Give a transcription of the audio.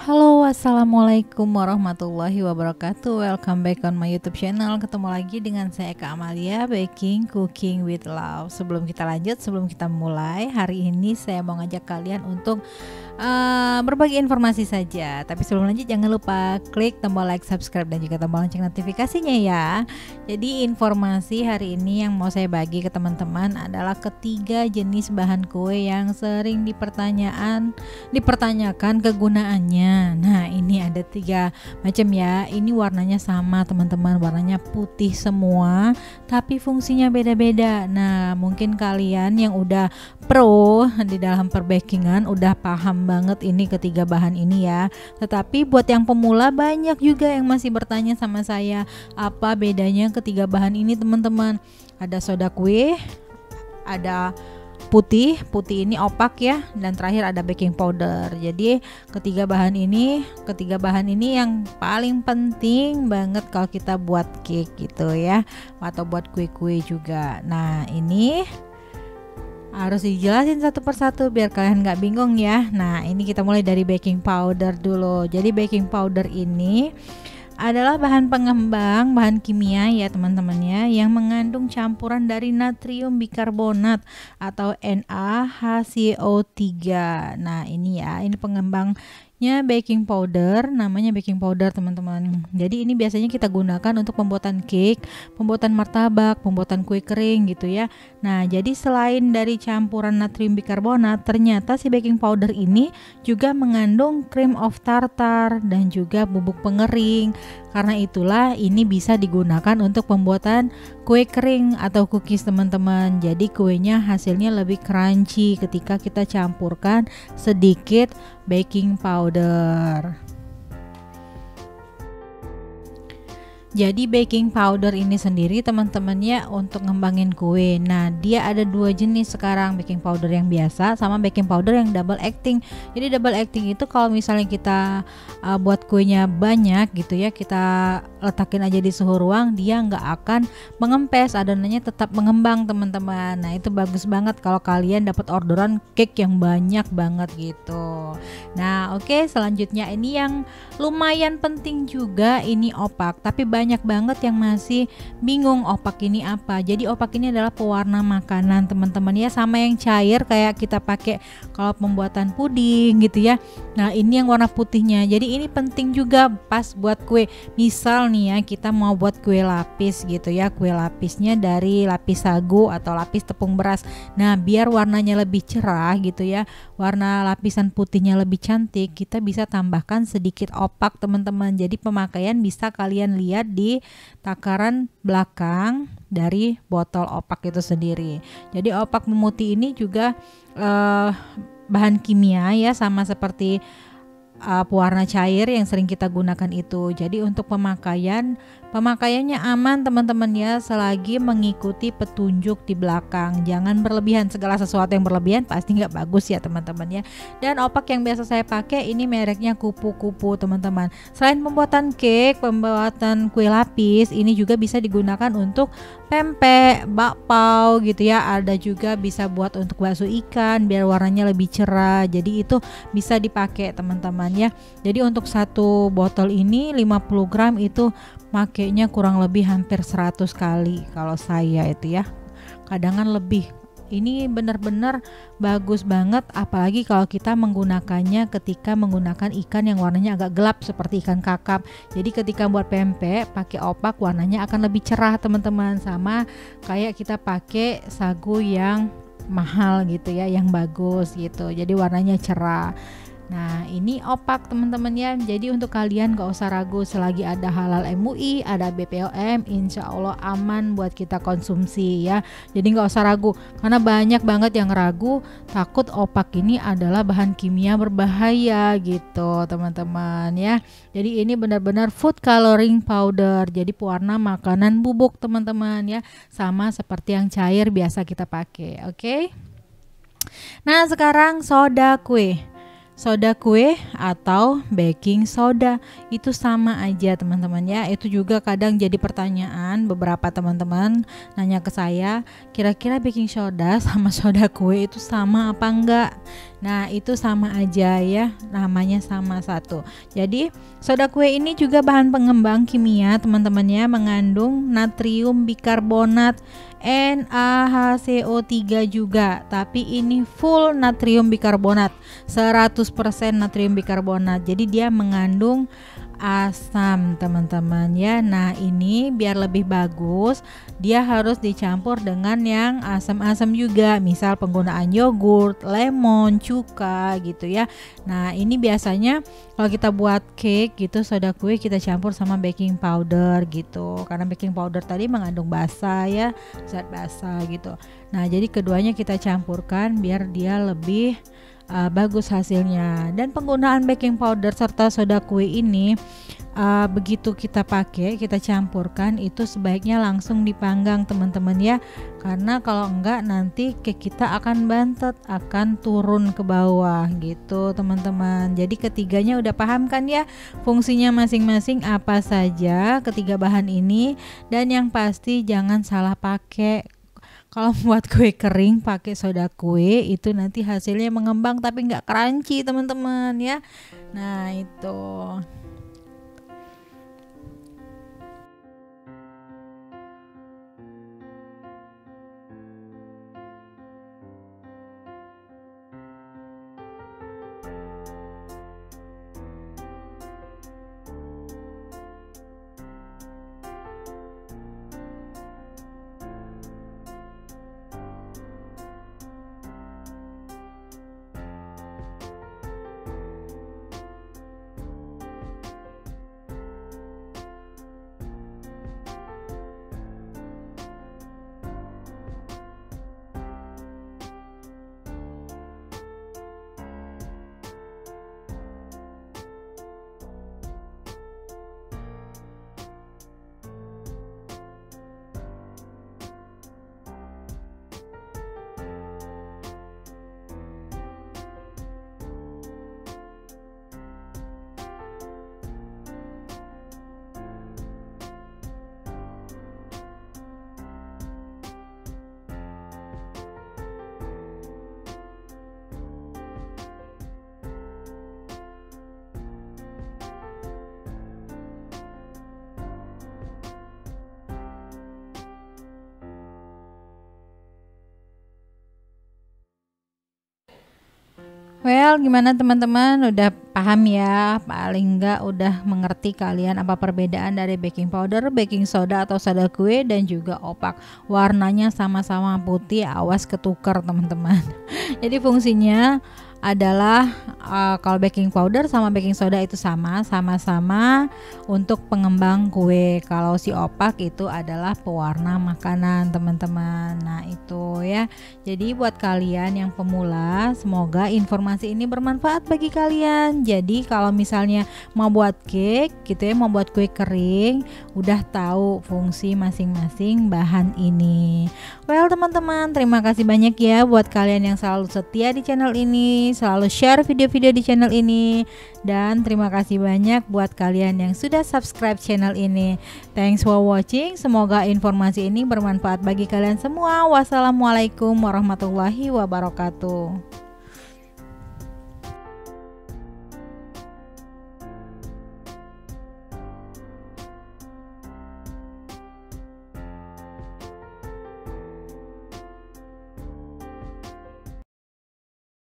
Halo, assalamualaikum warahmatullahi wabarakatuh. Welcome back on my YouTube channel. Ketemu lagi dengan saya Kak Amalia, Baking Cooking with Love. Sebelum kita lanjut, sebelum kita mulai, hari ini saya mau ngajak kalian untuk berbagi informasi saja. Tapi sebelum lanjut, jangan lupa klik tombol like, subscribe, dan juga tombol lonceng notifikasinya ya. Jadi informasi hari ini yang mau saya bagi ke teman-teman adalah ketiga jenis bahan kue yang sering dipertanyakan kegunaannya. Nah, ini ada 3 macam ya. Ini warnanya sama teman-teman, warnanya putih semua, tapi fungsinya beda-beda. Nah, mungkin kalian yang udah pro di dalam perbakingan udah paham banget ini ketiga bahan ini ya. Tetapi buat yang pemula banyak juga yang masih bertanya sama saya, apa bedanya ketiga bahan ini teman-teman. Ada soda kue, ada putih ini opak ya, dan terakhir ada baking powder. Jadi ketiga bahan ini yang paling penting banget kalau kita buat cake gitu ya, atau buat kue-kue juga. Nah, ini harus dijelasin satu persatu biar kalian nggak bingung ya. Nah, ini kita mulai dari baking powder dulu. Jadi baking powder ini adalah bahan pengembang, bahan kimia ya teman-teman ya, yang mengandung campuran dari natrium bikarbonat atau NaHCO3. Nah, ini ya, ini pengembangnya baking powder, namanya baking powder teman-teman. Jadi ini biasanya kita gunakan untuk pembuatan cake, pembuatan martabak, pembuatan kue kering gitu ya. Nah, jadi selain dari campuran natrium bikarbonat, ternyata si baking powder ini juga mengandung cream of tartar dan juga bubuk pengering. Karena itulah ini bisa digunakan untuk pembuatan kue kering atau cookies teman-teman. Jadi kuenya hasilnya lebih crunchy ketika kita campurkan sedikit baking powder. Jadi baking powder ini sendiri teman-teman ya untuk ngembangin kue. Nah, dia ada 2 jenis sekarang, baking powder yang biasa sama baking powder yang double acting. Jadi double acting itu kalau misalnya kita buat kuenya banyak gitu ya, kita letakin aja di suhu ruang, dia nggak akan mengempes, adonannya tetap mengembang teman-teman. Nah, itu bagus banget kalau kalian dapat orderan cake yang banyak banget gitu. Nah, oke, selanjutnya ini yang lumayan penting juga, ini opak, tapi banyak banget yang masih bingung opak ini apa. Jadi opak ini adalah pewarna makanan teman-teman ya, sama yang cair kayak kita pakai kalau pembuatan puding gitu ya. Nah, ini yang warna putihnya. Jadi ini penting juga pas buat kue. Misal nih ya, kita mau buat kue lapis gitu ya, kue lapisnya dari lapis sagu atau lapis tepung beras. Nah, biar warnanya lebih cerah gitu ya, warna lapisan putihnya lebih cantik, kita bisa tambahkan sedikit opak teman-teman. Jadi pemakaian bisa kalian lihat di takaran belakang dari botol opak itu sendiri. Jadi opak memutih ini juga bahan kimia ya, sama seperti pewarna cair yang sering kita gunakan itu. Jadi untuk pemakaiannya aman teman-teman ya, selagi mengikuti petunjuk di belakang. Jangan berlebihan, segala sesuatu yang berlebihan pasti nggak bagus ya teman-teman ya. Dan opak yang biasa saya pakai ini mereknya kupu-kupu teman-teman. Selain pembuatan cake, pembuatan kue lapis, ini juga bisa digunakan untuk pempek, bakpao gitu ya. Ada juga bisa buat untuk bakso ikan biar warnanya lebih cerah. Jadi itu bisa dipakai teman-teman ya. Jadi untuk satu botol ini 50 gram itu makainya kurang lebih hampir 100 kali kalau saya itu ya. Kadangan lebih. Ini benar-benar bagus banget, apalagi kalau kita menggunakannya ketika menggunakan ikan yang warnanya agak gelap seperti ikan kakap. Jadi ketika buat pempek pakai opak warnanya akan lebih cerah teman-teman, sama kayak kita pakai sagu yang mahal gitu ya, yang bagus gitu. Jadi warnanya cerah. Nah, ini opak teman-teman ya. Jadi untuk kalian gak usah ragu, selagi ada halal MUI, ada BPOM, insya Allah aman buat kita konsumsi ya. Jadi gak usah ragu, karena banyak banget yang ragu, takut opak ini adalah bahan kimia berbahaya gitu teman-teman ya. Jadi ini benar-benar food coloring powder, jadi pewarna makanan bubuk teman-teman ya, sama seperti yang cair biasa kita pakai. Oke. Nah, sekarang soda kue. soda kue atau baking soda. Itu sama aja teman-teman ya. Itu juga kadang jadi pertanyaan, beberapa teman-teman nanya ke saya, kira-kira baking soda sama soda kue itu sama apa enggak? Nah itu sama aja ya, namanya sama satu. Jadi soda kue ini juga bahan pengembang kimia teman-teman ya, mengandung natrium bikarbonat, NaHCO3 juga, tapi ini full natrium bikarbonat, 100% natrium bikarbonat. Jadi dia mengandung asam teman-teman ya. Nah ini biar lebih bagus dia harus dicampur dengan yang asam-asam juga, misal penggunaan yogurt, lemon, cuka gitu ya. Nah ini biasanya kalau kita buat cake gitu, soda kue kita campur sama baking powder gitu, karena baking powder tadi mengandung basa ya, zat basa gitu. Nah jadi keduanya kita campurkan biar dia lebih bagus hasilnya. Dan penggunaan baking powder serta soda kue ini begitu kita pakai, kita campurkan, itu sebaiknya langsung dipanggang teman-teman ya, karena kalau enggak nanti cake kita akan bantet, akan turun ke bawah gitu teman-teman. Jadi ketiganya udah paham kan ya fungsinya masing-masing apa saja ketiga bahan ini. Dan yang pasti jangan salah pakai. Kalau buat kue kering pakai soda kue itu nanti hasilnya mengembang tapi nggak crunchy teman-teman ya. Nah itu. Well, gimana teman-teman? Udah paham ya? Paling enggak udah mengerti kalian apa perbedaan dari baking powder, baking soda atau soda kue dan juga opak. Warnanya sama-sama putih, awas ketukar teman-teman. Jadi fungsinya adalah kalau baking powder sama baking soda itu sama-sama untuk pengembang kue. Kalau si opak itu adalah pewarna makanan teman-teman. Nah itu ya. Jadi buat kalian yang pemula, semoga informasi ini bermanfaat bagi kalian. Jadi kalau misalnya mau buat cake gitu ya, mau buat kue kering, udah tahu fungsi masing-masing bahan ini. Well teman-teman, terima kasih banyak ya buat kalian yang selalu setia di channel ini, selalu share video-video di channel ini, dan terima kasih banyak buat kalian yang sudah subscribe channel ini. Thanks for watching. Semoga informasi ini bermanfaat bagi kalian semua. Wassalamualaikum warahmatullahi wabarakatuh.